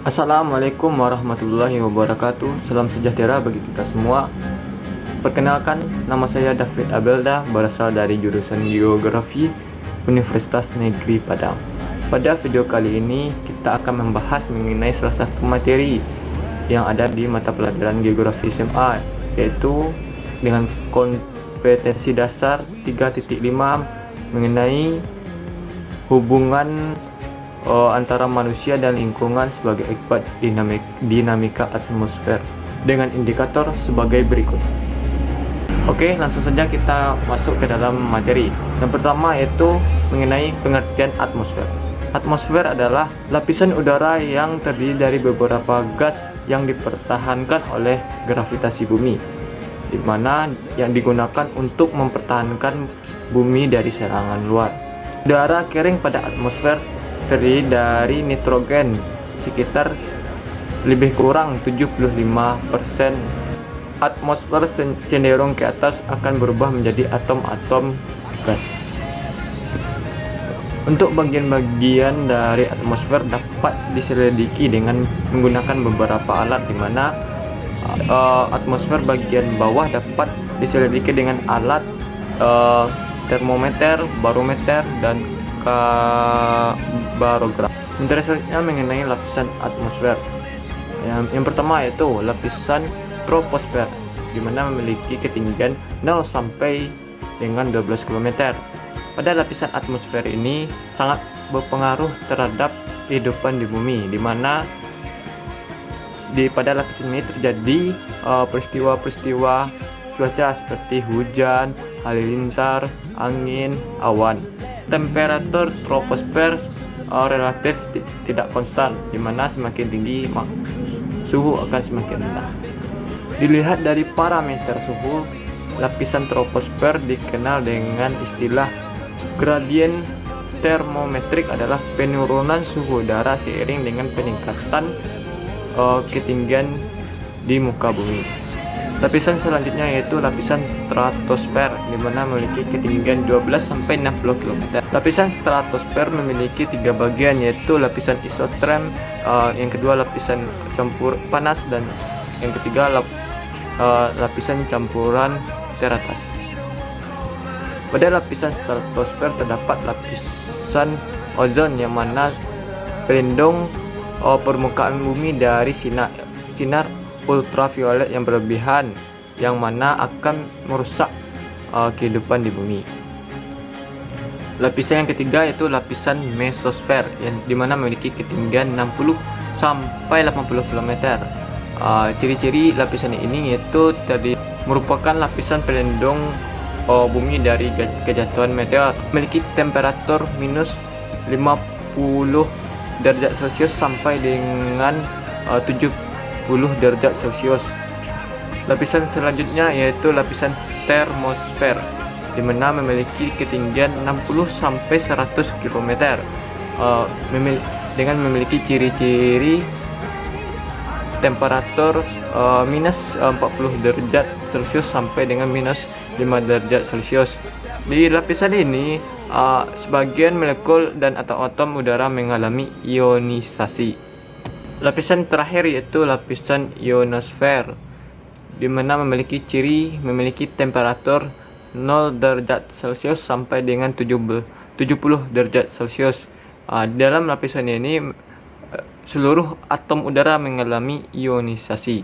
Assalamualaikum warahmatullahi wabarakatuh. Salam sejahtera bagi kita semua. Perkenalkan, nama saya David Abelda, berasal dari jurusan Geografi Universitas Negeri Padang. Pada video kali ini, kita akan membahas mengenai salah satu materi yang ada di mata pelajaran Geografi SMA, yaitu dengan kompetensi dasar 3.5 mengenai hubungan antara manusia dan lingkungan sebagai akibat dinamika atmosfer dengan indikator sebagai berikut. Oke, langsung saja kita masuk ke dalam materi. Yang pertama yaitu mengenai pengertian atmosfer. Atmosfer adalah lapisan udara yang terdiri dari beberapa gas yang dipertahankan oleh gravitasi bumi, di mana yang digunakan untuk mempertahankan bumi dari serangan luar. Udara kering pada atmosfer terdiri dari nitrogen sekitar lebih kurang 75%. Atmosfer cenderung ke atas akan berubah menjadi atom-atom gas. Untuk bagian-bagian dari atmosfer dapat diselidiki dengan menggunakan beberapa alat, di mana atmosfer bagian bawah dapat diselidiki dengan alat termometer, barometer, dan barogram. Selanjutnya mengenai lapisan atmosfer. Yang pertama yaitu lapisan troposfer, di mana memiliki ketinggian 0 sampai dengan 12 km. Pada lapisan atmosfer ini sangat berpengaruh terhadap kehidupan di bumi, di mana pada lapisan ini terjadi peristiwa-peristiwa cuaca seperti hujan, halilintar, angin, awan. Temperatur troposfer relatif tidak konstan, di mana semakin tinggi suhu akan semakin rendah. Dilihat dari parameter suhu, lapisan troposfer dikenal dengan istilah gradien termometrik, adalah penurunan suhu udara seiring dengan peningkatan ketinggian di muka bumi. Lapisan selanjutnya yaitu lapisan stratosfer, di mana memiliki ketinggian 12 sampai 60 km. Lapisan stratosfer memiliki 3 bagian, yaitu lapisan isoterm, yang kedua lapisan campur panas, dan yang ketiga lapisan campuran teratas. Pada lapisan stratosfer terdapat lapisan ozon, yang mana pelindung permukaan bumi dari sinar ultraviolet yang berlebihan, yang mana akan merusak kehidupan di bumi. Lapisan yang ketiga yaitu lapisan mesosfer, yang dimana memiliki ketinggian 60 sampai 80 km. Ciri-ciri lapisan ini yaitu tadi merupakan lapisan pelindung bumi dari kejatuhan meteor, memiliki temperatur minus 50 derajat Celcius sampai dengan 70 derajat Celcius. Lapisan selanjutnya yaitu lapisan termosfer, di mana memiliki ketinggian 60 sampai 100 km, dengan memiliki ciri-ciri temperatur minus 40 derajat Celcius sampai dengan minus 5 derajat Celcius. Di lapisan ini sebagian molekul dan atom-atom udara mengalami ionisasi. Lapisan terakhir yaitu lapisan ionosfer, di mana memiliki temperatur 0 derajat Celcius sampai dengan 70 derajat Celcius. Dalam lapisan ini seluruh atom udara mengalami ionisasi.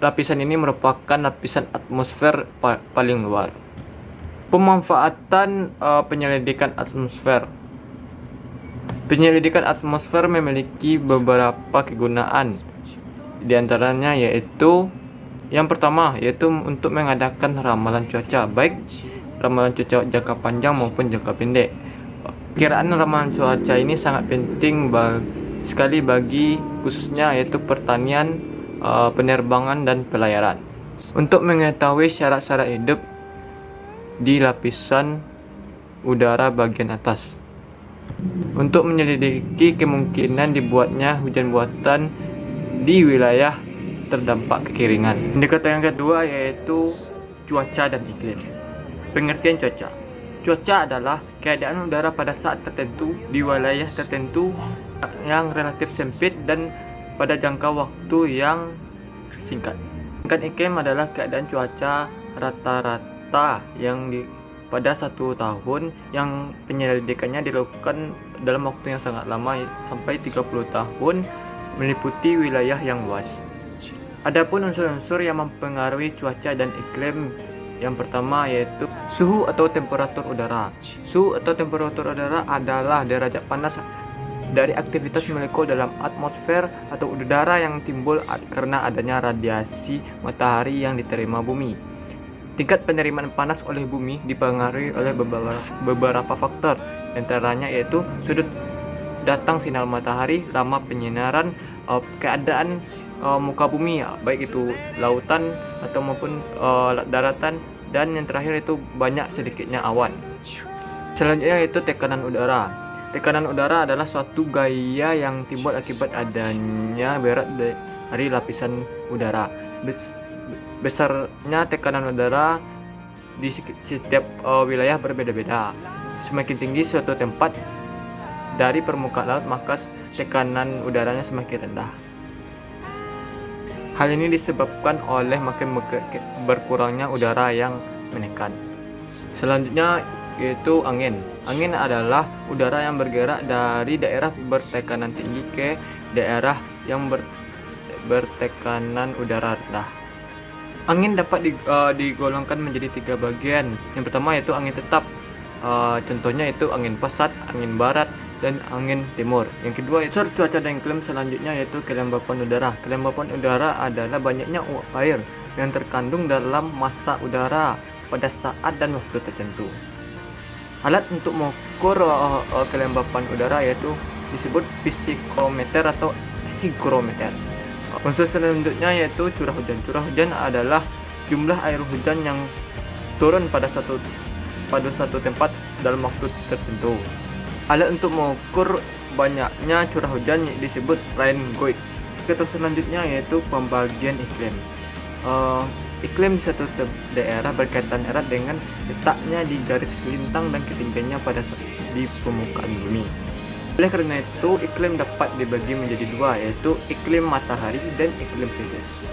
Lapisan ini merupakan lapisan atmosfer paling luar. Pemanfaatan penyelidikan atmosfer. Penyelidikan atmosfer memiliki beberapa kegunaan, di antaranya yaitu yang pertama yaitu untuk mengadakan ramalan cuaca, baik ramalan cuaca jangka panjang maupun jangka pendek. Kiraan ramalan cuaca ini sangat penting sekali bagi khususnya yaitu pertanian, penerbangan, dan pelayaran. Untuk mengetahui syarat-syarat hidup di lapisan udara bagian atas. Untuk menyelidiki kemungkinan dibuatnya hujan buatan di wilayah terdampak kekeringan. Indikator yang kedua yaitu cuaca dan iklim. Pengertian cuaca. Cuaca adalah keadaan udara pada saat tertentu di wilayah tertentu yang relatif sempit dan pada jangka waktu yang singkat. Tingkat iklim adalah keadaan cuaca rata-rata pada satu tahun yang penyelidikannya dilakukan dalam waktu yang sangat lama sampai 30 tahun, meliputi wilayah yang luas. Adapun unsur-unsur yang mempengaruhi cuaca dan iklim, yang pertama yaitu suhu atau temperatur udara. Suhu atau temperatur udara adalah derajat panas dari aktivitas molekul dalam atmosfer atau udara yang timbul karena adanya radiasi matahari yang diterima bumi. Tingkat penerimaan panas oleh bumi dipengaruhi oleh beberapa faktor, antaranya yaitu sudut datang sinar matahari, lama penyinaran, keadaan muka bumi, baik itu lautan atau maupun daratan, dan yang terakhir itu banyak sedikitnya awan. Selanjutnya yaitu tekanan udara. Tekanan udara adalah suatu gaya yang timbul akibat adanya berat dari lapisan udara. Besarnya tekanan udara di setiap wilayah berbeda-beda. Semakin tinggi suatu tempat dari permukaan laut, maka tekanan udaranya semakin rendah. Hal ini disebabkan oleh makin berkurangnya udara yang menekan. Selanjutnya yaitu angin. Angin adalah udara yang bergerak dari daerah bertekanan tinggi ke daerah yang bertekanan udara rendah. Angin dapat digolongkan menjadi 3 bagian. Yang pertama yaitu angin tetap. Contohnya itu angin pasat, angin barat, dan angin timur. Yang kedua itu cuaca dan iklim selanjutnya yaitu kelembapan udara. Kelembapan udara adalah banyaknya uap air yang terkandung dalam massa udara pada saat dan waktu tertentu. Alat untuk mengukur kelembapan udara yaitu disebut psikometer atau hygrometer. Unsur selanjutnya yaitu curah hujan. Curah hujan adalah jumlah air hujan yang turun pada satu tempat dalam waktu tertentu. Alat untuk mengukur banyaknya curah hujan disebut rainguide. Terus selanjutnya yaitu pembagian iklim. Iklim di satu daerah berkaitan erat dengan letaknya di garis lintang dan ketinggiannya di permukaan bumi. Oleh karena itu, iklim dapat dibagi menjadi 2, yaitu iklim matahari dan iklim fisis.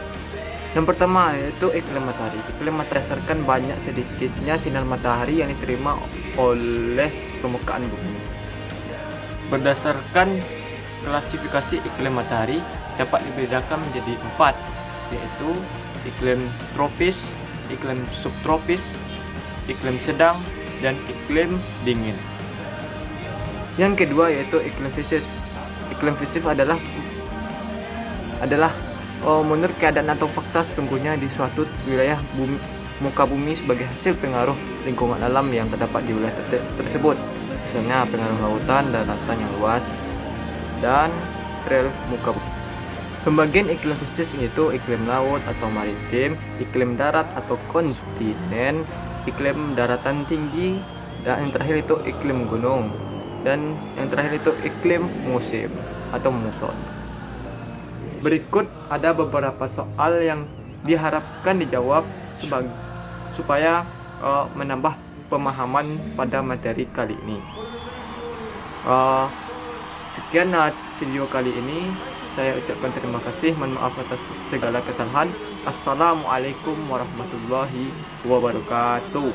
Yang pertama yaitu iklim matahari. Iklim matahari berdasarkan banyak sedikitnya sinar matahari yang diterima oleh permukaan bumi. Berdasarkan klasifikasi iklim matahari dapat dibedakan menjadi 4, yaitu iklim tropis, iklim subtropis, iklim sedang, dan iklim dingin. Yang kedua yaitu iklim fisis. Iklim fisis adalah menurut keadaan atau fakta sesungguhnya di suatu wilayah muka bumi sebagai hasil pengaruh lingkungan alam yang terdapat di wilayah tersebut. Misalnya pengaruh lautan, daratan yang luas, dan relief muka bumi. Pembagian iklim fisis itu iklim laut atau maritim, iklim darat atau kontinen, iklim daratan tinggi, dan yang terakhir itu iklim gunung. Dan yang terakhir itu iklim musim atau muson. Berikut ada beberapa soal yang diharapkan dijawab supaya menambah pemahaman pada materi kali ini. Sekian video kali ini. Saya ucapkan terima kasih. Mohon maaf atas segala kesalahan. Assalamualaikum warahmatullahi wabarakatuh.